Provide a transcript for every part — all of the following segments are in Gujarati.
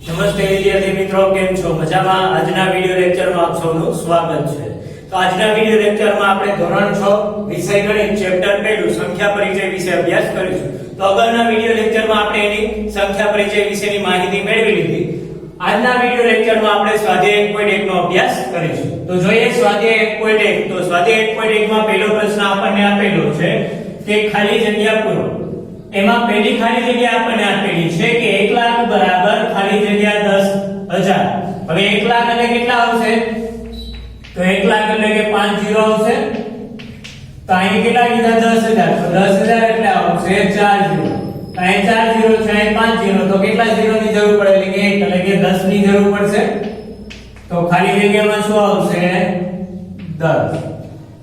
નમસ્તે વિદ્યાર્થી મિત્રો, કેમ છો? મજામાં? આજના વિડિયો લેક્ચરમાં આપ સૌનું સ્વાગત છે. તો આજના વિડિયો લેક્ચરમાં આપણે ધોરણ 6 વિષય ગણિત ચેપ્ટર 1 સંખ્યા પરિચય વિશે અભ્યાસ કરીશું. તો આગળના વિડિયો લેક્ચરમાં આપણે એની સંખ્યા પરિચય વિશેની માહિતી મેળવી લીધી. આજના વિડિયો લેક્ચરમાં આપણે સ્વાધ્યાય 1.1 નો અભ્યાસ કરીશું. તો જોઈએ સ્વાધ્યાય 1.1. તો સ્વાધ્યાય 1.1 માં પહેલો પ્રશ્ન આપણને આપેલો છે કે ખાલી જગ્યા પૂરો. એમાં પહેલી ખાલી જગ્યા આપણને આપેલી છે કે 1 લાખ બરાબર ખાલી જગ્યા 10,000. હવે 1 લાખ એટલે કેટલા આવશે? તો 1 લાખ એટલે કે 5 0 આવશે. તો અહીં કેટલા કીધા? 10,000. તો 10,000 એટલે આવશે 4 0. અહીં 4 0 છે, અહીં 5 0. તો કેટલા 0 ની જરૂર પડે? એટલે કે 1 એટલે કે 10 ની જરૂર પડશે. તો ખાલી જગ્યામાં શું આવશે? 10.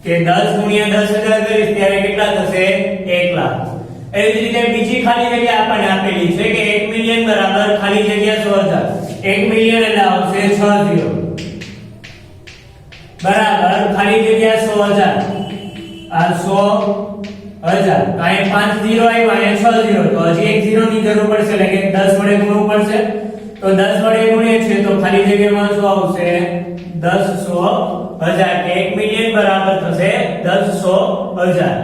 કે 10 ગુણ્યા 10,000 કરીશ ત્યારે કેટલા થશે? 1 લાખ. એવી જ રીતે બીજી ખાલી જગ્યા આપણને આપેલી છે કે 1 મિલિયન બરાબર ખાલી જગ્યા 100,000. 1 મિલિયન એટલે આવશે 60 બરાબર ખાલી જગ્યા 100,000. આ 100,000. તો અહીં 5 0 આવ્યા, અહીંયા 6 0. તો હજી એક 0 ની જરૂર પડશે એટલે કે 10 વડે ગુણવું પડશે. તો 10 વડે ગુણીએ છે તો ખાલી જગ્યામાં શું આવશે? 10,100,000. કે 1 મિલિયન બરાબર થશે 10,100,000.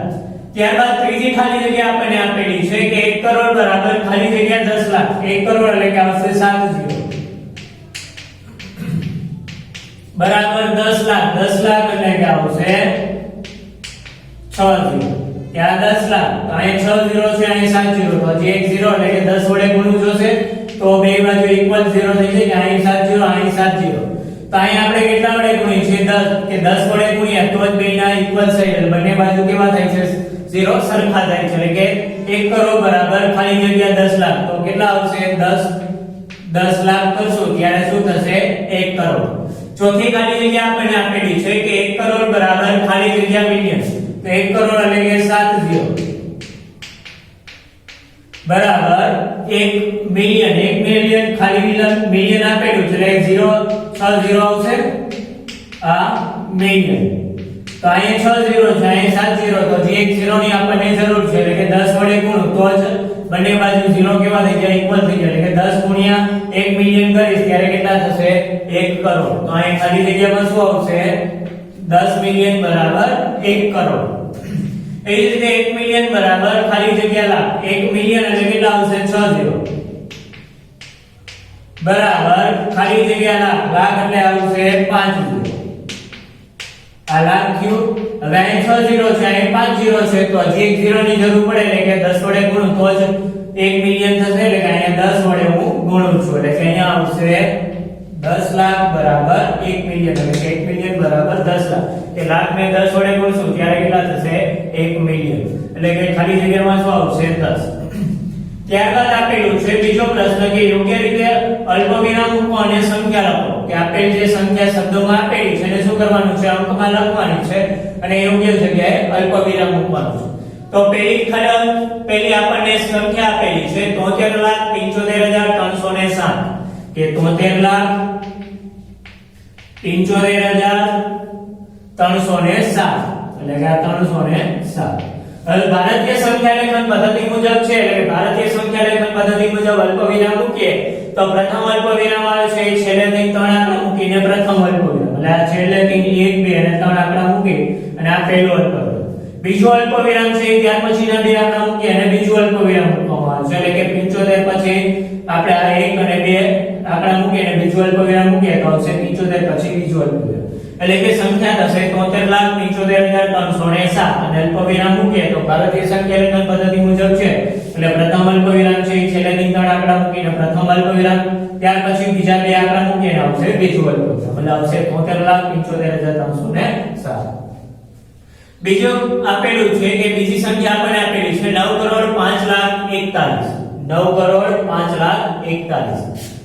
ત્યારબાદ ત્રીજી ખાલી જગ્યા આપણને આપેલી છે કે 1 કરોડ બરાબર ખાલી જગ્યા 10 લાખ. 1 કરોડ એટલે કે આવશે 7 0 બરાબર 10 લાખ. 10 લાખ એટલે કે આવશે 6 0. ત્યાં 10 લાખ. તો અહીં 6 0 છે, અહીં 7 0. તો હજી એક 0 એટલે કે 10 વડે ગુણવું જોશે. તો બે બાજુ ઇક્વલ 0 થઈ જાય કે અહીં 7 0, અહીં 7 0. તો અહીં આપણે કેટલા વડે ગુણીએ છીએ? 10. કે 10 વડે ગુણીએ તો જ બેના ઇક્વલ થાય એટલે બંને બાજુ કેવા થાય છે? 0 સરખા થાય છે. એટલે કે 1 કરોડ બરાબર ખાલી જગ્યા 10 લાખ. તો કેટલા આવશે? 10 લાખ કરશું ત્યારે શું થશે? 1 કરોડ. ચોથી ખાલી જગ્યા આપણને આપેલી છે કે 1 કરોડ બરાબર ખાલી જગ્યા મિલિયન. તો 1 કરોડ એટલે કે 7 0 બરાબર 1 મિલિયન. 1 મિલિયન ખાલી મિલિયન આપેલું છે એટલે 0 6 0 આવશે. આ મિલિયન. તો અહીંયા 6 0 છે, અહીંયા 7 0. તો જે એક 0 ની આપણને જરૂર છે એટલે કે 10 વડે ગુણો તો જ બંને બાજુ 0 કેવા થઈ જાય? ઇક્વલ થઈ જાય. એટલે કે 10 ગુણ્યા 1 મિલિયન કરીશ ત્યારે કેટલા થશે? 1 કરોડ. તો અહીં ખાલી જગ્યામાં શું આવશે? 10 મિલિયન બરાબર 1 કરોડ. એ જ રીતે 1 મિલિયન બરાબર ખાલી જગ્યા લાખ. 1 મિલિયન એટલે કેટલા આવશે? 6 0 બરાબર ખાલી જગ્યા લાખ. લાખ એટલે આવશે 5 0. આ લાખ થયું. હવે અહીં 6 0 છે, અહીં 5 0 છે. તો હજી એક 0 ની જરૂર પડે એટલે કે 10 વડે ગુણું તો જ 1 મિલિયન થશે. એટલે કે અહીંયા 10 વડે હું ગુણું છું એટલે કે અહીંયા આવશે 10 લાખ બરાબર 1 મિલિયન. એટલે કે 1 મિલિયન બરાબર 10 લાખ. કે લાખ ને 10 વડે ગુણશું ત્યારે કેટલા થશે? 1 મિલિયન. એટલે કે ખાલી જગ્યામાં શું આવશે? 10. ત્યારબાદ આપેલું છે બીજો પ્રશ્ન કે યોગ્ય રીતે અલ્પવિરામ મૂકો અને સંખ્યા લખો. કે આપેલ જે સંખ્યા શબ્દોમાં આપેલી છે એને શું કરવાનું છે? અંકમાં લખવાની છે અને યોગ્ય જગ્યાએ અલ્પવિરામ મૂકવાનું છે. તો પહેલી આપણને સંખ્યા આપેલી છે 73,75,307. કે 73,75,307 એટલે કે આ 307. હવે ભારતીય સંખ્યા લેખન પદ્ધતિ મુજબ છે એટલે ભારતીય સંખ્યા લેખન પદ્ધતિ મુજબ અલ્પવિરામ મૂકીએ તો પ્રથમ અલ્પવિરામ આવે છે એ છેલ્લેથી 3 આંકડા મૂકીને પ્રથમ અલ્પવિરામ. એટલે આ છેલ્લેથી 1 2 અને 3 આંકડા મૂકી અને આ પહેલું અલ્પવિરામ. બીજું અલ્પવિરામ છે ત્યાર પછીના 2 આંકડા મૂકી અને બીજું અલ્પવિરામ મૂકવામાં આવે છે. એટલે કે 75 પછી આપણે આ 1 અને 2 આંકડા મૂકી અને બીજું અલ્પવિરામ મૂકીએ તો આવશે 75 પછી બીજું અલ્પવિરામ. એટલે કે સંખ્યા થશે 73,75,307 અને અલ્પવિરામ મૂકીએ તો ભારતીય સંખ્યા લેખન પદ્ધતિ મુજબ છે એટલે પ્રથમ અલ્પવિરામ છે છેલ્લેથી 3 આંકડા મૂકીને પ્રથમ અલ્પવિરામ, ત્યાર પછી બીજા 2 આંકડા મૂકીને આવશે બીજું અલ્પવિરામ. એટલે આવશે 73,75,307. બીજું આપેલું છે કે બીજી સંખ્યા આપણને આપેલી છે 9,05,41,. 9,05,41,.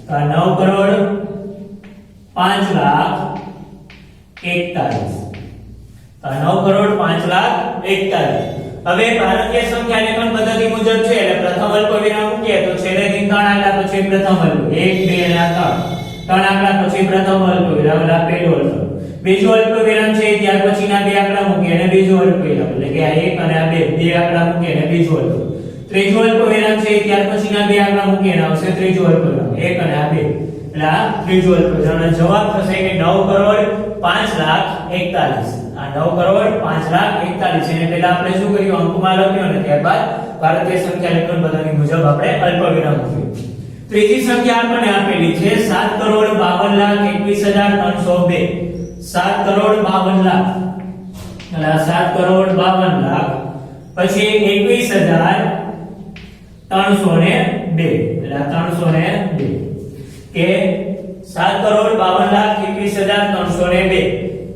તો 9,05,41,. 9,05,41,. હવે ભારતીય સંખ્યા લેખન પદ્ધતિ મુજબ છે એટલે પ્રથમ અલ્પવિરામ મૂકીએ તો છેલ્લેથી 3 આંકડા પછી પ્રથમ અલ્પવિરામ. 1 2 અને 3 આંકડા પછી પ્રથમ અલ્પવિરામ એટલે પહેલું અલ્પવિરામ. બીજું અલ્પવિરામ છે ત્યાર પછીના 2 આંકડા મૂકી અને બીજું અલ્પવિરામ. એટલે કે આ 1 અને આ 2 આંકડા મૂકી અને બીજું અલ્પવિરામ. ત્રીજું અલ્પવિરામ છે ત્યાર પછીના 2 આંકડા મૂકી અને આવશે ત્રીજું અલ્પવિરામ. 1 અને આ 2 એટલે આ ત્રીજું અલ્પવિરામ અને જવાબ થશે કે 9,05,41,000 આ 9,05,41,000 એને પહેલા આપણે શું કર્યું અંકમાં લખ્યું અને ત્યારબાદ ભારતીય સંખ્યા લેખન પદ્ધતિ મુજબ આપણે અલ્પવિરામ મૂક્યું ત્રીજી સંખ્યા આપણને આપેલી છે 7,52,21,302 7,52,00,000 એટલે 7,52,00,000 પછી 21,302 એટલે 302 કે 7,52,21,302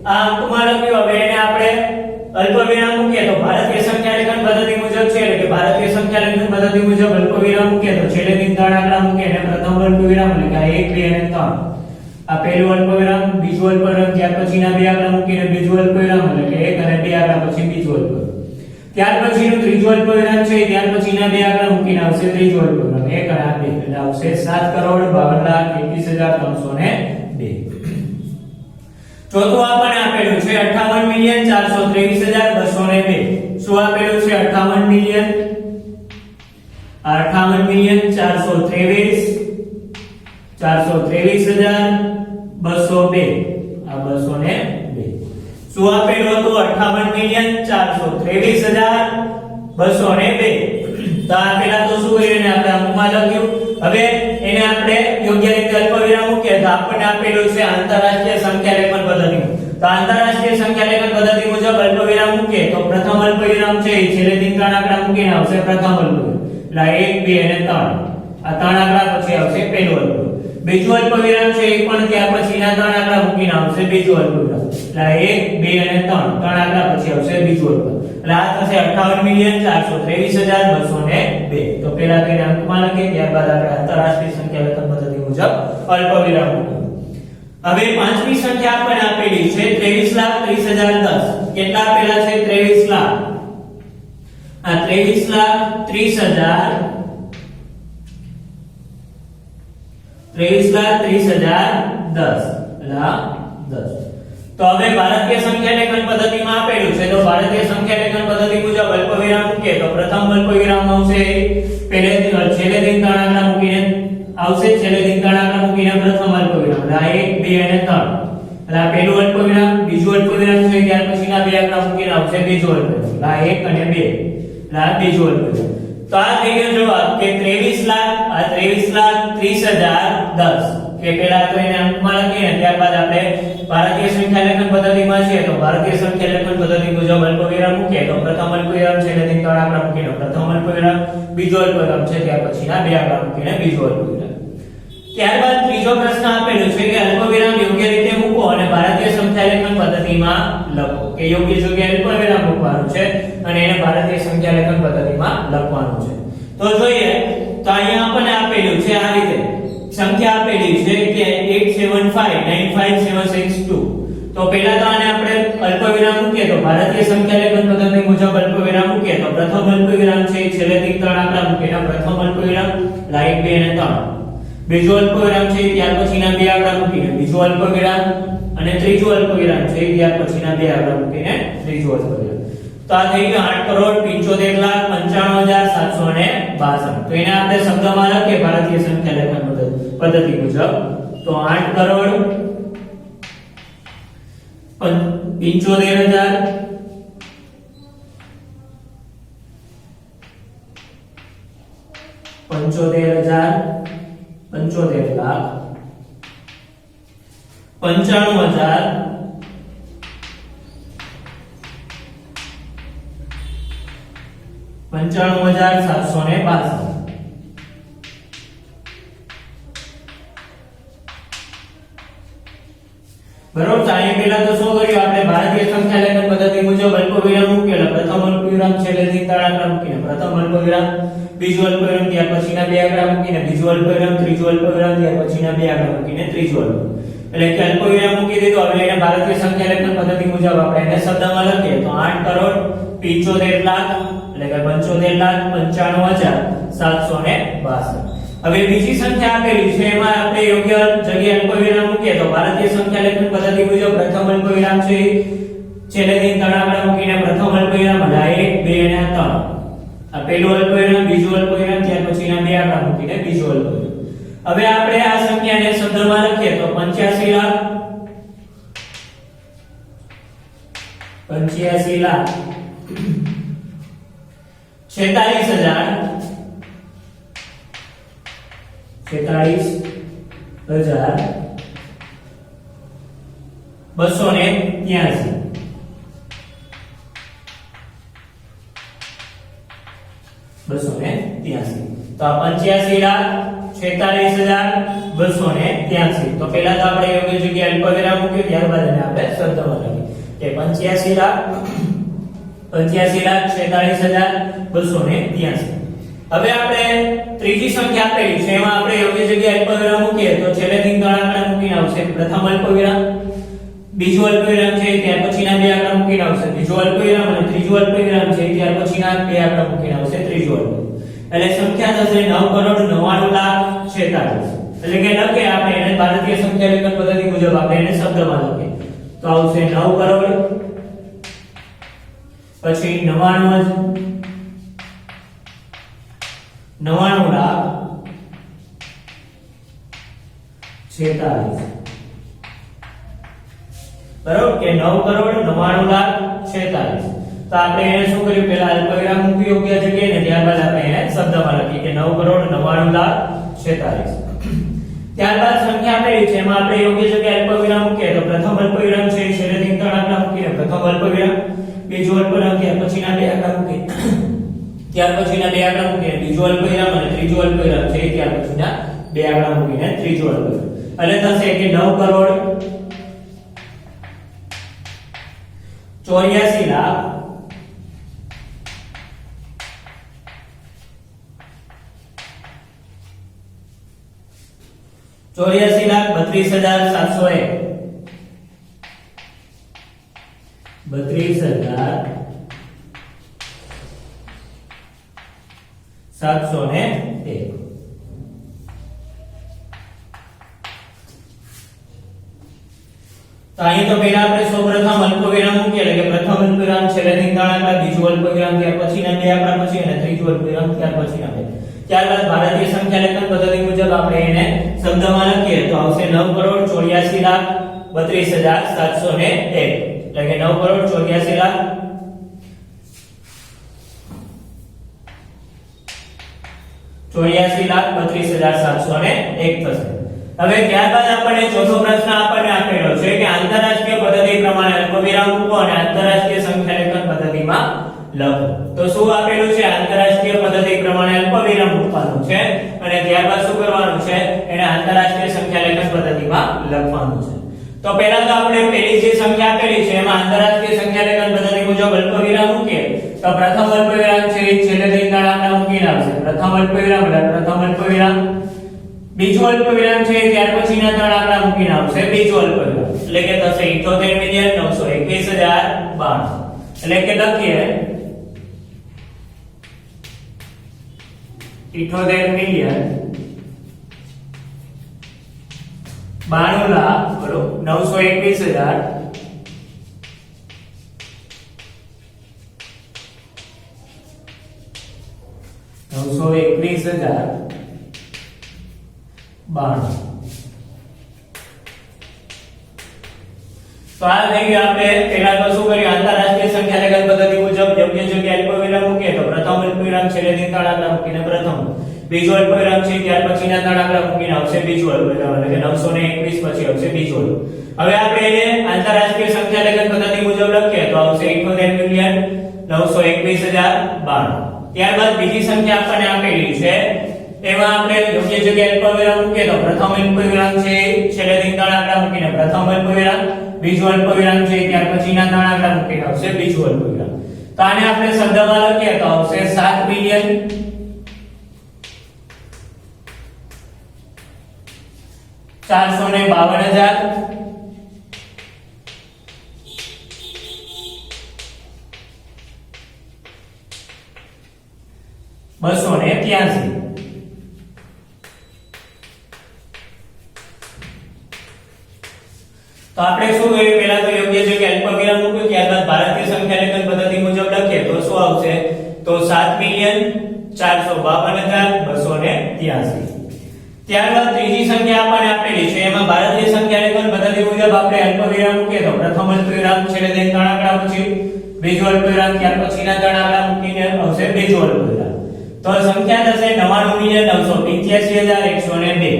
આ અંકમાં લખ્યું હવે એને આપણે અલ્પવિરામ મૂકીએ તો ભારતીય સંખ્યા લેખન પદ્ધતિ મુજબ છે એટલે કે ભારતીય સંખ્યા લેખન પદ્ધતિ મુજબ અલ્પવિરામ મૂકીએ તો છેલ્લે દિન 3 આંકડા મૂકીએ અને પ્રથમ અલ્પવિરામ એટલે કે 1 2 અને 3 આ પહેલું અલ્પવિરામ બીજું અલ્પવિરામ ત્યાર પછીના બે આંકડા મૂકીને બીજું અલ્પવિરામ એટલે કે 1 અને 2 આંકડા પછી બીજું અલ્પવિરામ ત્યાર પછીનું ત્રીજું અલ્પવિરામ છે ત્યાર પછીના બે આંકડા મૂકીને આવશે ત્રીજું અલ્પવિરામ 1 અને 2 એટલે આવશે 7,52,21,302 ચોથું આપણને આપેલું છે 58,423,202 શું આપેલું છે 58,423,202 આ 202 શું આપેલું હતું 58,423,202 તો આ પેલા તો શું કર્યું ને આપણે અંકમાં લખ્યું હવે એને આપણે યોગ્ય રીતે અલ્પવિરામ મૂકીએ તો આપણને આપેલું છે આંતરરાષ્ટ્રીય સંખ્યા લેખન પદ્ધતિ તો આંતરરાષ્ટ્રીય સંખ્યા લેખન પદ્ધતિ મુજબ અલ્પવિરામ મૂકીએ તો પ્રથમ અલ્પવિરામ છે એ છેલ્લે દિન 3 આંકડા મૂકીને આવશે પ્રથમ અલ્પવિરામ એટલે 1 2 અને 3 આ 3 આંકડા પછી આવશે પહેલું અલ્પવિરામ બીજું અલ્પવિરામ છે એ પણ ત્યાર પછીના 3 આંકડા મૂકીને આવશે બીજું અલ્પવિરામ એટલે 1 2 અને 3 આંકડા પછી આવશે બીજું અલ્પવિરામ એટલે આ થશે 58,423,202 તો પહેલા તેને અંકમાં લખીએ ત્યારબાદ આપણે આંતરરાષ્ટ્રીય સંખ્યા લેખન પદ્ધતિ મુજબ અલ્પવિરામ મૂકીએ હવે પાંચમી સંખ્યા આપણને આપેલી છે 23,30,010 કેટલા આપેલા છે 23 લાખ આ 23,30,010 તો હવે ભારતીય સંખ્યા લેખન પદ્ધતિમાં આપેલું છે તો ભારતીય સંખ્યા લેખન પદ્ધતિ મુજબ અલ્પવિરામ મૂકીએ તો પ્રથમ અલ્પવિરામ આવશે છેલ્લે દિન 3 આંકડા મૂકીને આવશે છેલ્લે દિન 3 આંકડા મૂકીને પ્રથમ અલ્પવિરામ એટલે 1 2 અને 3 એટલે આ પહેલું અલ્પવિરામ બીજું અલ્પવિરામ છે ત્યાર પછીના બે આંકડા મૂકીને આવશે બીજું અલ્પવિરામ એટલે 1 અને 2 એટલે આ બીજું અલ્પવિરામ તો આ થઈ ગયો જવાબ કે 23 લાખ આ 23,30,010 કે પહેલા તો એને અંકમાં લખીને ત્યારબાદ આપણે ભારતીય સંખ્યા લેખન પદ્ધતિમાં છે તો ભારતીય સંખ્યા લેખન પદ્ધતિ મુજબ અલ્પવિરામ મૂકીએ તો પ્રથમ અલ્પવિરામ છે એટલે 3 આંકડા મૂકીને પ્રથમ અલ્પવિરામ બીજો અલ્પવિરામ છે ત્યાર પછીના બે આંકડા મૂકીને બીજો અલ્પવિરામ ત્યારબાદ ત્રીજો પ્રશ્ન આપેલું છે કે અલ્પવિરામ યોગ્ય રીતે મૂકો અને ભારતીય સંખ્યા લેખન પદ્ધતિમાં લખો કે યોગ્ય જગ્યાએ અલ્પવિરામ મૂકવાનું છે અને એને ભારતીય સંખ્યા લેખન પદ્ધતિમાં લખવાનું છે તો જોઈએ તો અહીંયા આપણને આપેલું છે આ રીતે સંખ્યા આપેલી છે કે 875956762 તો પહેલા તો આને આપણે અલ્પવિરામ મૂકીએ તો ભારતીય સંખ્યા લેખન પદ્ધતિ મુજબ અલ્પવિરામ મૂકીએ તો પ્રથમ અલ્પવિરામ છે છેલ્લે દિન 3 આંકડા મૂકીને પ્રથમ અલ્પવિરામ 1 2 અને 3 બીજો અલ્પવિરામ છે ત્યાર પછીના બે આંકડા મૂકીને બીજો અલ્પવિરામ અને ત્રીજો અલ્પવિરામ છે ત્યાર પછીના બે આંકડા મૂકીને ત્રીજો અલ્પવિરામ તો આ થઈ ગયું 8,75,95,762 તો એને આપણે શબ્દમાં લખીએ ભારતીય સંખ્યા લેખન પદ્ધતિ મુજબ તો 8,95,762 બરોબર તો અહીં પહેલા તો શું કર્યું આપણે ભારતીય સંખ્યા લેખન પદ્ધતિ મુજબ અલ્પવિરામ મૂકેલા પ્રથમ અલ્પવિરામ છેલ્લે દિન 3 આંકડા મૂકીને પ્રથમ અલ્પવિરામ બીજો અલ્પવિરામ ત્યાર પછીના બે આંકડા મૂકીને બીજો અલ્પવિરામ ત્રીજો અલ્પવિરામ ત્યાર પછીના બે આંકડા મૂકીને ત્રીજો અલ્પવિરામ એટલે કે અલ્પવિરામ મૂકી દીધો હવે એને ભારતીય સંખ્યા લેખન પદ્ધતિ મુજબ આપણે એને શબ્દમાં લખીએ તો 8,75,00,000 એટલે કે 75,95,762 હવે બીજી સંખ્યા આપેલી છે એમાં આપણે યોગ્ય જગ્યાએ અલ્પવિરામ મૂકીએ તો ભારતીય સંખ્યા લેખન પદ્ધતિ મુજબ પ્રથમ અલ્પવિરામ છે છેલ્લે દિન 3 આંકડા મૂકીને પ્રથમ અલ્પવિરામ 1 2 અને 3 આ પહેલું અલ્પવિરામ બીજું અલ્પવિરામ ત્યાર પછીના બે આંકડા મૂકીને બીજું અલ્પવિરામ હવે આપણે આ સંખ્યાને શબ્દમાં લખીએ તો 85 લાખ 46 લાખ 46,283 283 તો આ 85,46,283 તો પહેલા તો આપણે યોગ્ય જગ્યાએ અલ્પવિરામ મૂક્યું, ત્યારબાદ એને આપણે શબ્દમાં લખીએ કે 85,46,283 હવે આપણે ત્રીજી સંખ્યા આપેલી છે એમાં આપણે યોગ્ય જગ્યાએ અલ્પવિરામ મૂકીએ તો છેલ્લેથી ત્રણ આંકડા મૂકીને આવશે પ્રથમ અલ્પવિરામ, બીજું અલ્પવિરામ છે ત્યાર પછીના બે આંકડા મૂકીને આવશે બીજું અલ્પવિરામ, અને ત્રીજું અલ્પવિરામ છે ત્યાર પછીના બે આંકડા મૂકીને આવશે ત્રીજું અલ્પવિરામ. એટલે સંખ્યા થશે 9,99,46,. એટલે કે લખે આપણે એને ભારતીય સંખ્યા લેખન પદ્ધતિ મુજબ આપણે એને શબ્દમાં લખીએ તો આવશે 9 કરોડ પછી 99,46,. બરાબર કે 9,99,46,. તો આપણે એને શું કર્યું, પહેલા અલ્પવિરામ મૂકી યોગ્ય જગ્યાએ ને ત્યારબાદ આપણે એને શબ્દમાં લખીએ કે 9,99,46,. ત્યારબાદ સંખ્યા આપેલી છે એમાં આપણે યોગ્ય જગ્યાએ અલ્પવિરામ મૂકીએ તો પ્રથમ અલ્પવિરામ છે છેલ્લેથી ત્રણ આંકડા મૂકીને પ્રથમ અલ્પવિરામ, બીજું અલ્પવિરામ ત્યાર પછીના બે આંકડા મૂકીએ ત્યાર પછીના બે આંકડા મૂકીને બીજું અલ્પવિરામ, અને ત્રીજું અલ્પવિરામ છે ત્યાર પછીના બે આંકડા મૂકીને ત્રીજું અલ્પવિરામ. એટલે થશે કે 9,84,00,000 84,32,701 32,701. તો અહીં તો પહેલા આપણે સૌપ્રથમ અલ્પવિરામ મૂકીએ એટલે કે પ્રથમ અલ્પવિરામ છેલ્લેથી ત્રણ આંકડા, બીજું અલ્પવિરામ ત્યાર પછીના બે આંકડા પછી, અને ત્રીજું અલ્પવિરામ ત્યાર પછીના બે. ત્યારબાદ ભારતીય સંખ્યા લેખન પદ્ધતિ મુજબ આપણે એને શબ્દમાં લખીએ તો આવશે 9,84,32,701. એટલે કે 9,84,32,701 થશે. હવે ત્યારબાદ આપણને ચોથો પ્રશ્ન આપણને આપેલો છે કે આંતરરાષ્ટ્રીય પદ્ધતિ પ્રમાણે અલ્પવિરામ મૂકો અને આંતરરાષ્ટ્રીય સંખ્યા લેખન પદ્ધતિમાં લખો. તો શું આપેલું છે, આંતરરાષ્ટ્રીય પદ્ધતિ પ્રમાણે અલ્પવિરામ મૂકવાનું છે અને ત્યારબાદ શું કરવાનું છે, એને આંતરરાષ્ટ્રીય સંખ્યા લેખન પદ્ધતિમાં લખવાનું છે. તો પહેલા તો આપણે પહેલી જે સંખ્યા આપેલી છે એમાં આંતરરાષ્ટ્રીય સંખ્યા લેખન પદ્ધતિ મુજબ અલ્પવિરામ મૂકીએ તો પ્રથમ અલ્પવિરામ છે છેલ્લેથી ત્રણ આંકડા મૂકીને આવશે પ્રથમ અલ્પવિરામ, એટલે પ્રથમ અલ્પવિરામ, બીજું અલ્પવિરામ છે ત્યાર પછીના ત્રણ આંકડા મૂકીને આવશે બીજું અલ્પવિરામ. એટલે કે થશે 78,921,092. એટલે કે લખીએ 78,921,092. તો આ થઈ ગયું. આપણે પહેલા તો શું કર્યું, આંતરરાષ્ટ્રીય સંખ્યા લેખન પદ્ધતિ મુજબ યોગ્ય જગ્યાએ અલ્પવિરામ મૂકીએ તો પ્રથમ અલ્પવિરામ છેલ્લેથી ત્રણ આંકડા મૂકીને પ્રથમ, બીજું અલ્પવિરામ છે ત્યાર પછીના ત્રણ આંકડા મૂકીને આવશે બીજું અલ્પવિરામ, એટલે કે 921 પછી આવશે બીજું. હવે આપણે એને આંતરરાષ્ટ્રીય સંખ્યા લેખન પદ્ધતિ મુજબ લખીએ તો આવશે 78,921,092. ત્યારબાદ બીજી સંખ્યા આપણને આપેલી છે એમાં આપણે યોગ્ય જગ્યાએ અલ્પવિરામ મૂકીએ તો પ્રથમ અલ્પવિરામ છે છેલ્લેથી ત્રણ આંકડા મૂકીને પ્રથમ અલ્પવિરામ, બીજું અલ્પવિરામ છે ત્યાર પછીના ત્રણ આંકડા મૂકીને આવશે બીજું અલ્પવિરામ. તો આને આપણે શબ્દમાં લખીએ તો આવશે 7,452,000 283. તો આપણે શું કર્યું, પહેલા તો યોગ્ય જગ્યાએ અલ્પવિરામ મૂક્યું, ત્યારબાદ ભારતીય સંખ્યા લેખન પદ્ધતિ મુજબ લખીએ તો શું આવશે, તો 7,452,283. ત્યારબાદ ત્રીજી સંખ્યા આપણને આપેલી છે એમાં ભારતીય સંખ્યા લેખન પદ્ધતિ મુજબ આપણે અલ્પવિરામ મૂકીએ તો પ્રથમ અલ્પવિરામ છેલ્લે દઈને ત્રણ આંકડા પછી બીજો અલ્પવિરામ ત્યાર પછીના ત્રણ આંકડા મૂકીને આવશે બીજો અલ્પવિરામ તો સંખ્યા થશે 99,985,102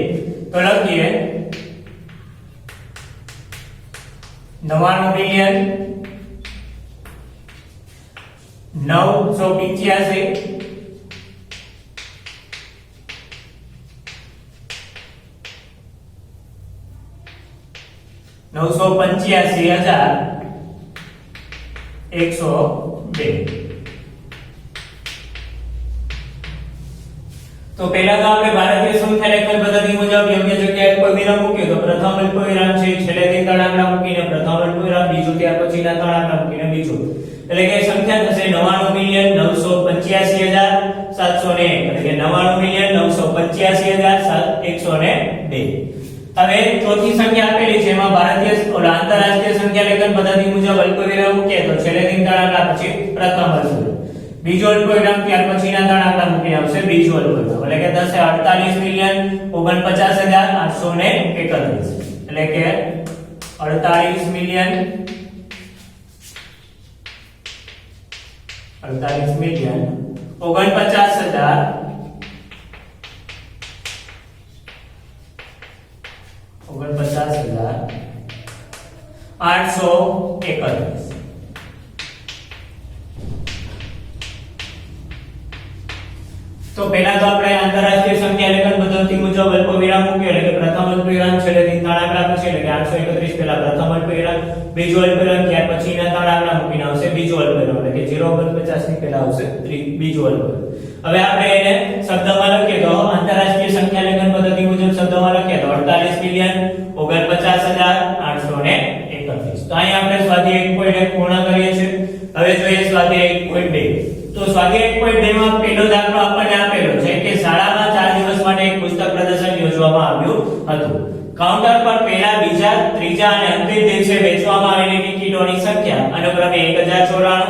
તો લખીએ 99,985 985,102 તો પહેલા તો આપણે ભારતીય સંખ્યા લેખન પદ્ધતિ મુજબ યોગ્ય જગ્યાએ અલ્પવિરામ મૂક્યો તો પ્રથમ અલ્પવિરામ છે છેલ્લેથી ત્રણ આંકડા મૂકીને પ્રથમ અલ્પવિરામ બીજું ત્યાર પછીના ત્રણ આંકડા મૂકીને બીજું એટલે કે સંખ્યા થશે 99,985,701 એટલે કે 99,985,102 હવે ચોથી સંખ્યા આપેલી છે એમાં ભારતીય આંતરરાષ્ટ્રીય સંખ્યા લેખન પદ્ધતિ મુજબ અલ્પવિરામ મૂકીએ તો છેલ્લેથી ત્રણ આંકડા પછી પ્રથમ અલ્પવિરામ બીજો અલ્પવિરામ ત્યાર પછીના ત્રણ આંકડા મૂકીને આવશે બીજો અલ્પવિરામ એટલે કે થશે 48,49,831 એટલે કે 48,49,831 તો પહેલા તો આપણે આંતરરાષ્ટ્રીય સંખ્યા લેખન પદ્ધતિ મુજબ અલ્પવિરામ મૂક્યો એટલે કે પ્રથમ અલ્પવિરામ છેલ્લેથી ત્રણ આંકડા પછી એટલે કે 831 પહેલા પ્રથમ અલ્પવિરામ બીજો અલ્પવિરામ ત્યાર પછીના ત્રણ આંકડા મૂકીને આવશે બીજો અલ્પવિરામ એટલે કે 0,49 ની પહેલા આવશે બીજો અલ્પવિરામ હવે આપણે એને શબ્દમાં લખીએ તો આંતરરાષ્ટ્રીય સંખ્યા લેખન પદ્ધતિ મુજબ શબ્દમાં લખીએ તો 48,49,831 તો અહીં આપણે સ્વાધ્યાય 1.1 પૂર્ણ કરીએ છીએ હવે જોઈએ સ્વાધ્યાય 1.2 તો સ્વાધ્યાય 1.2 માં પહેલો દાખલો આપણને આપેલો છે કે શાળામાં 4 દિવસ માટે એક પુસ્તક પ્રદર્શન યોજવામાં આવ્યું હતું કાઉન્ટર પર પહેલા બીજા ત્રીજા અને અંતિમ દિવસે વેચવામાં આવેલી ટિકિટોની સંખ્યા અનુક્રમે 1094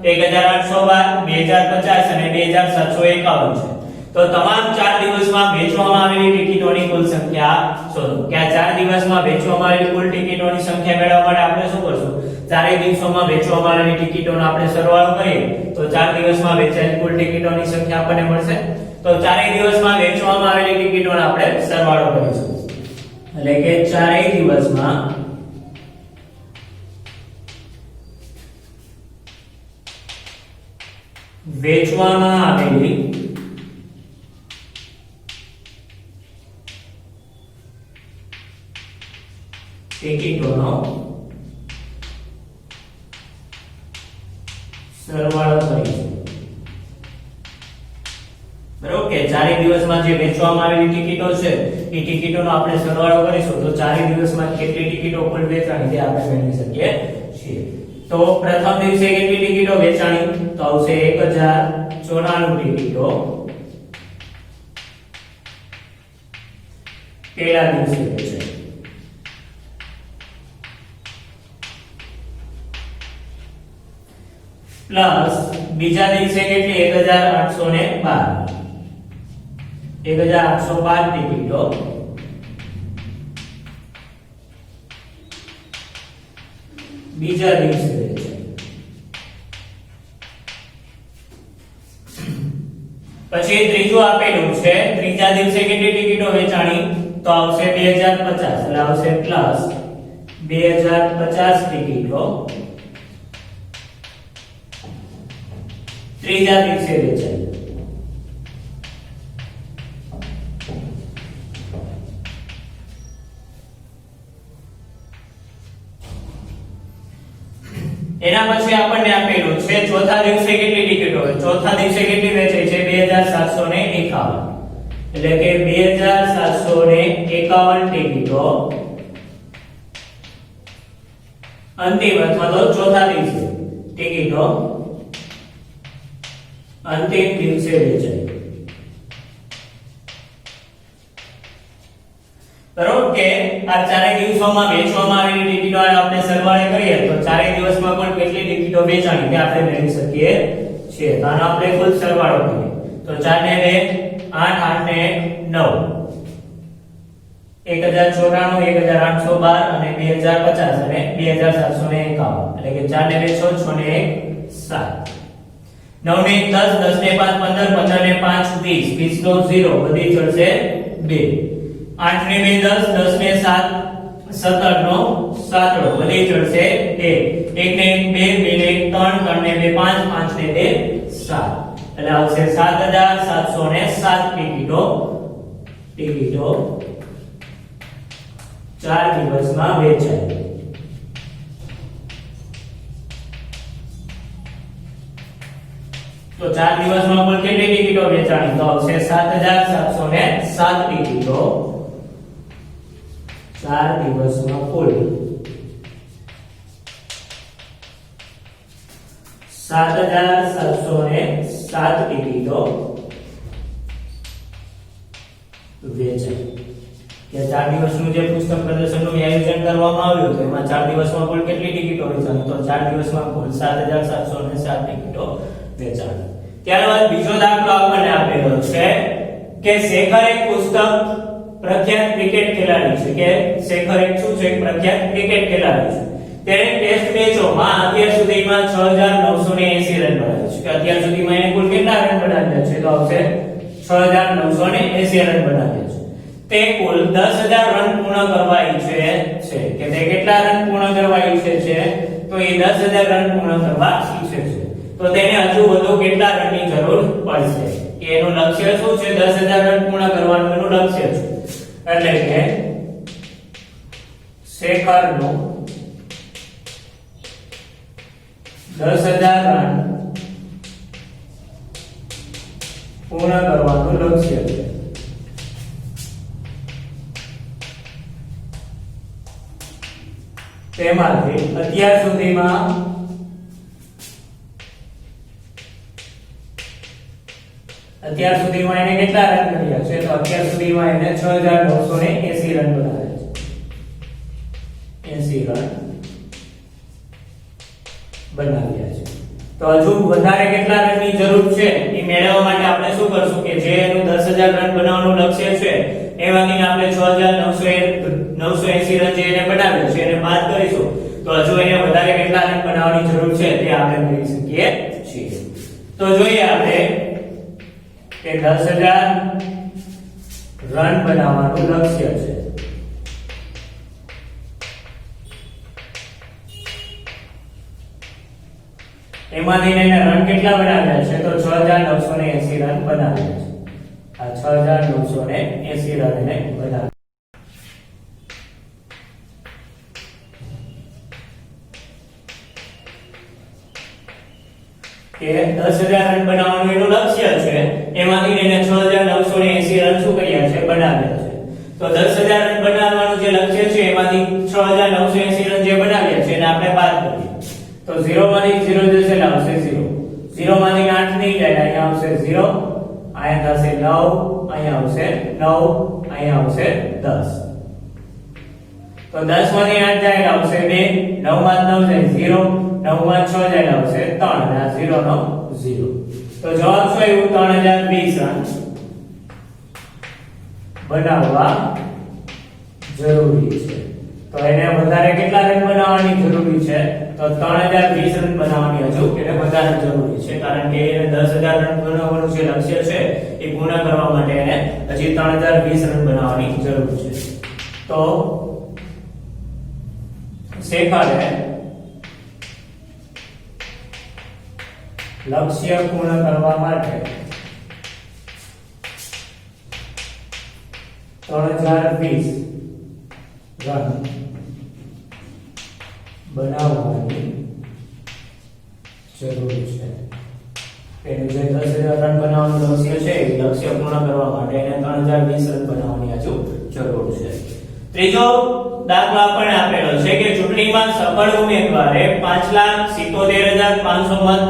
1812 2050 અને 2751 છે તો તમામ 4 દિવસમાં વેચવામાં આવેલી ટિકિટોની કુલ સંખ્યા શોધો કે આ 4 દિવસમાં વેચવામાં આવેલી કુલ ટિકિટોની સંખ્યા મેળવવા માટે આપણે શું કરશું ચારેય દિવસોમાં વેચવામાં આવેલી ટિકિટોનો આપણે સરવાળો કરીએ તો 4 દિવસમાં વેચાયેલી કુલ ટિકિટોની સંખ્યા આપણને મળશે તો ચારેય દિવસમાં વેચવામાં આવેલી ટિકિટોનો આપણે સરવાળો કરીશું એટલે કે ચારેય દિવસમાં વેચવામાં આવેલી ટિકિટોનો સરવાળો કરીશું બરોબર કે ચારેય દિવસમાં જે વેચવામાં આવેલી ટિકિટો છે એ ટિકિટોનો આપણે સરવાળો કરીશું તો ચારેય દિવસમાં કેટલી ટિકિટો કુલ વેચાણી તે આપણે મેળવી શકીએ છીએ તો પ્રથમ દિવસે કેટલી ટિકિટો વેચાણી તો આવશે 1094 ટિકિટો પહેલા દિવસે વેચાઈ પ્લસ બીજા દિવસે કેટલી 1812 ટિકિટો બીજા દિવસે વેચાઈ પછી ત્રીજું આપેલું છે ત્રીજા દિવસે કેટલી ટિકિટો વેચાણી તો આવશે 2050 એટલે આવશે પ્લસ 2050 ટિકિટો ત્રીજા દિવસે વેચાઈ એના પછી આપણને આપેલું છે ચોથા દિવસે કેટલી ટિકિટો હોય ચોથા દિવસે કેટલી વેચાઈ છે 2751 એટલે કે 2751 ટિકિટો અંતિમ અથવા તો ચોથા દિવસે ટિકિટો અંતિમ દિવસે વેચાઈ બરોબર કે આ ચારેય દિવસોમાં વેચવામાં આવેલી ટિકિટો આપણે સરવાળે કરીએ તો ચારેય દિવસમાં પણ કેટલી ટિકિટો વેચાણી તે આપણે મેળવી શકીએ છીએ તો આનો આપણે કુલ સરવાળો કરીએ તો 4 ને 2 8 8 ને 9 1094, 1812 અને 2050 અને 2751 એટલે કે 4 ને 2 6, 6 ને 1 7, 9 ને 1 10, 10 ને 5 15, 15 ને 5 20, 20 નો 0 બધી ચડશે 2, 8 ને 2 10, 10 ને 7 17 નો 7 બધી ચડશે 1, 1 ને 1 2, 2 ને 1 3, 3 ને 2 5, 5 ને 2 7 એટલે આવશે 7707 ટિકિટો 4 દિવસમાં વેચાય. તો 4 દિવસમાં કુલ કેટલી ટિકિટો વેચાણી? તો આવશે 7707 ટિકિટો 4 દિવસમાં કુલ 7707 ટિકિટો વેચાય. કે 4 દિવસનું જે પુસ્તક પ્રદર્શનનું આયોજન કરવામાં આવ્યું હતું એમાં 4 દિવસમાં કુલ કેટલી ટિકિટો વેચાણી? તો 4 દિવસમાં કુલ 7707 ટિકિટો વેચાણી. ત્યારબાદ બીજો દાખલો આપણને આપેલો છે કે શેખર એક પુસ્તક પ્રખ્યાત ક્રિકેટ ખેલાડી છે કે શેખર એક શું છે? પ્રખ્યાત ક્રિકેટ ખેલાડી છે. તેણે ટેસ્ટ મેચોમાં અત્યાર સુધીમાં 6980 રન બનાવ્યા છે. કે અત્યાર સુધીમાં એને કુલ કેટલા રન બનાવ્યા છે? તો આવશે 6980 રન બનાવ્યા છે. તે કુલ 10000 રન પૂર્ણ કરવા ઈચ્છે છે. કે તે કેટલા રન પૂર્ણ કરવા ઈચ્છે છે? તો એ 10000 રન પૂર્ણ કરવા ઈચ્છે છે. તો તેને હજુ વધુ કેટલા રનની જરૂર પડશે? કે એનું લક્ષ્ય શું છે? 10000 રન પૂર્ણ કરવાનું એનું લક્ષ્ય છે. એટલે કે શેખરનું 10000 રન પૂર્ણ કરવાનું લક્ષ્ય છે. તેમાંથી અત્યાર સુધીમાં એને કેટલા રન કર્યા છે? તો અત્યાર સુધીમાં એને 6980 રન બનાવ્યા છે. 80 રન બનાવ્યા છે. તો હજુ વધારે કેટલા રનની જરૂર છે એ મેળવવા માટે આપણે શું કરશું? કે જે એનું 10000 રન બનાવવાનું લક્ષ્ય છે એમાંથી આપણે 6980 રન જે એને બનાવ્યા છે એને બાદ કરીશું. તો હજુ એને વધારે કેટલા રન બનાવવાની જરૂર છે તે આપણે મેળવી શકીએ છીએ. તો જોઈએ આપણે કે 10000 રન બનાવવાનું લક્ષ્ય છે. એમાંથી એને રન કેટલા બનાવ્યા છે? તો 6980 રન બનાવ્યા છે. આ 6980 રન એને બનાવ્યા. કે 10000 રન બનાવવાનું એનું લક્ષ્ય છે. એમાંથી એને 6980 રન શું કર્યા છે? બનાવ્યા છે. તો 10000 રન બનાવવાનું જે લક્ષ્ય છે એમાંથી 6980 રન જે બનાવ્યા છે એને આપણે બાદ કરીએ. તો 0 માંથી 0 જશે એટલે આવશે 0. 0 માંથી 8 નહીં જાય અહીંયા આવશે 0, અહીંયા થશે 9, અહીંયા આવશે 9, અહીંયા આવશે 10. તો 10 માંથી 8 જાય એટલે આવશે 2, 9 માંથી 9 જાય 0, 9 માં 6 જાય એટલે આવશે 3 અને આ 0 નો 0. તો જવાબ શું આવ્યું? 3020 રન બનાવવા જરૂરી છે. તો એને વધારે કેટલા રન બનાવવાની જરૂરી છે? તો 3020 રન બનાવવાની હજુ એને વધારે જરૂરી છે. કારણ કે એને 10000 રન બનાવવાનું જે લક્ષ્ય છે એ પૂર્ણ કરવા માટે એને હજી 3020 રન બનાવવાની જરૂર છે. તો શેખરે લક્ષ્ય પૂર્ણ કરવા માટે 3020 રન બનાવવાની જરૂર છે. એનું જે 10000 રન બનાવવાનું લક્ષ્ય છે એ લક્ષ્ય પૂર્ણ કરવા માટે એને 3020 રન બનાવવાની હજુ જરૂર છે. ત્રીજો દાખલો આપણને આપેલો છે કે ચૂંટણીમાં સફળ ઉમેદવારે 5,77,500 મત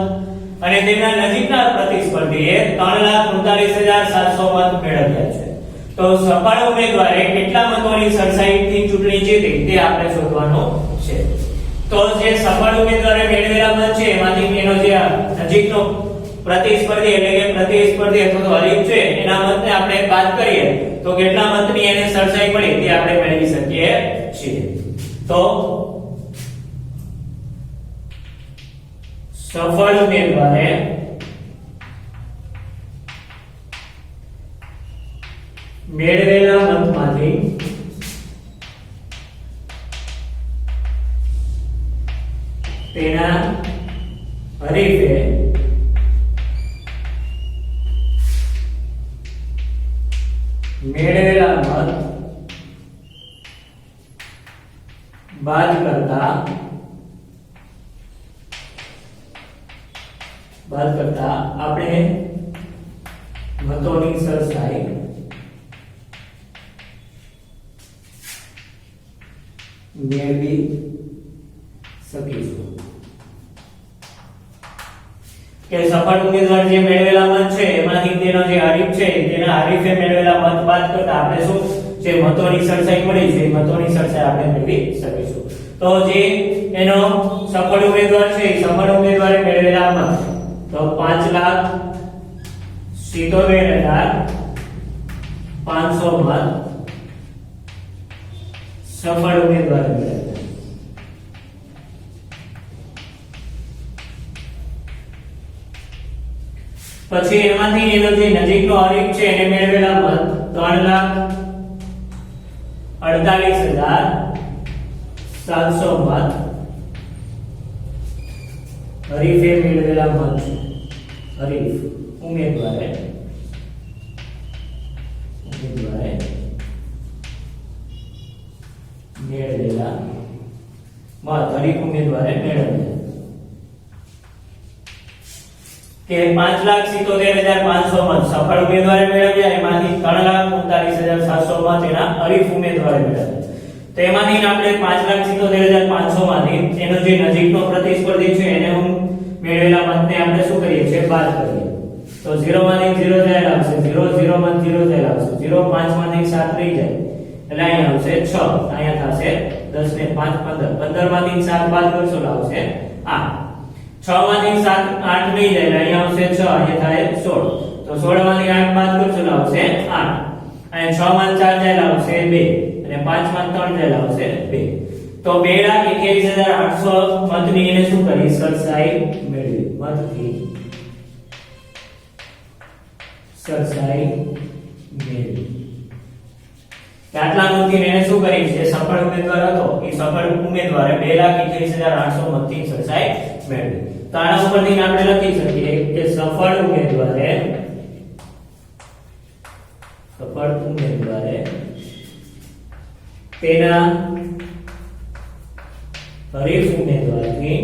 અને તેમના નજીકના પ્રતિસ્પર્ધીએ 3,39,700 મત મેળવ્યા છે. તો સફળ ઉમેદવારે કેટલા મતોની સરસાઈથી ચૂંટણી જીતી તે આપણે શોધવાનું છે. તો જે સફળ ઉમેદવારે મેળવેલા મત છે એમાંથી એનો જે નજીકનો પ્રતિસ્પર્ધી એટલે કે પ્રતિસ્પર્ધી અથવા તો હરીફ છે એના મતને આપણે બાદ કરીએ તો કેટલા મતની એને સરસાઈ મળી તે આપણે મેળવી શકીએ છીએ. તો સફળ ઉમેદવારે મેળવેલા મતમાંથી તેના હરીફે મેળવેલા મત બાદ કરતા આપણે મતોની સરસાઈ મેળવી શકીશું. કે સફળ ઉમેદવાર જે મેળવેલા મત છે એમાંથી તેનો જે હરીફ છે તેના હરીફે મેળવેલા મત બાદ કરતા આપણે શું જે મતોની સરસાઈ મળી છે મતોની સરસાઈ આપણે મેળવી શકીશું. તો જે એનો સફળ ઉમેદવાર છે સફળ ઉમેદવારે મેળવેલા મત તો 5,77,500 મત સફળ ઉમેદવાર મેળવ્યા. પછી એમાંથી એનો જે નજીકનો હરીફ છે એને મેળવેલા મત 3,48,700 મત હરીફે મેળવેલા મત હરીફ ઉમેદવારે મેળવેલા મત હરીફ ઉમેદવારે મેળવેલા કે 5,77,500 મત સફળ ઉમેદવારે મેળવ્યા એમાંથી 3,39,700 મત એના હરીફ ઉમેદવારે મેળવ્યા. તો એમાંથી આપણે 5,77,500 માંથી એનો જે નજીકનો પ્રતિસ્પર્ધી છે એને મેળવેલા મતને આપણે શું કરીએ છીએ બાદ કરીએ. તો 0 માંથી 0 જાય આવશે 0 0 માંથી 0 જાય આવશે 0 5 માંથી 7 રહી જાય એટલે અહીંયા આવશે 6 અહીંયા થશે 10 ને 5 15 15 માંથી 7 બાદ કરશો એટલે આવશે 8 6 માંથી 7 8 નહીં જાય એટલે અહીંયા આવશે 6 અહીંયા થાય 16 તો 16 માંથી 8 બાદ કરશો એટલે આવશે 8 અહીંયા 6 માંથી 4 જાય આવશે 2 અને 5 માંથી 3 જાય આવશે 2 તો 2,21,800 મતની એને શું કરી સરસાઈ મેળવી મતથી સરસાઈ મેળવી. આટલા મતથી એને શું કરી છે સફળ ઉમેદવાર હતો એ સફળ ઉમેદવારે 2,21,800 મતથી સરસાઈ મેળવી. તો આના ઉપરથી આપણે લખી શકીએ કે સફળ ઉમેદવારે તેના હરીફ ઉમેદવારથી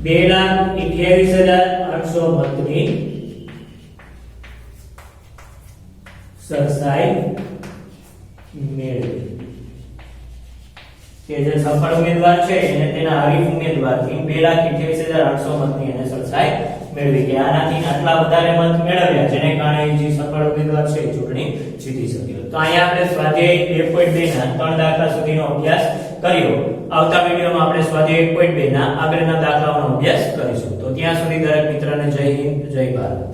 2,28,800 મતની સરસાઈ મેળવી. કે જે સફળ ઉમેદવાર છે એને તેના હરીફ ઉમેદવારથી 2,28,800 મતની એને સરસાઈ મેળવી. કે આનાથી આટલા વધારે મત મેળવ્યા જેને કારણે જે સફળ ઉમેદવાર છે ચૂંટણી જીતી શક્યો. તો અહીંયા આપણે સ્વાધ્યાય 1.2 ના 3 દાખલા સુધીનો અભ્યાસ કર્યો. આવતા વિડિયોમાં આપણે સ્વાધ્યાય 1.2 ના આગળના દાખલાઓનો અભ્યાસ કરીશું. તો ત્યાં સુધી દરેક મિત્રને જય હિન્દ જય ભારત.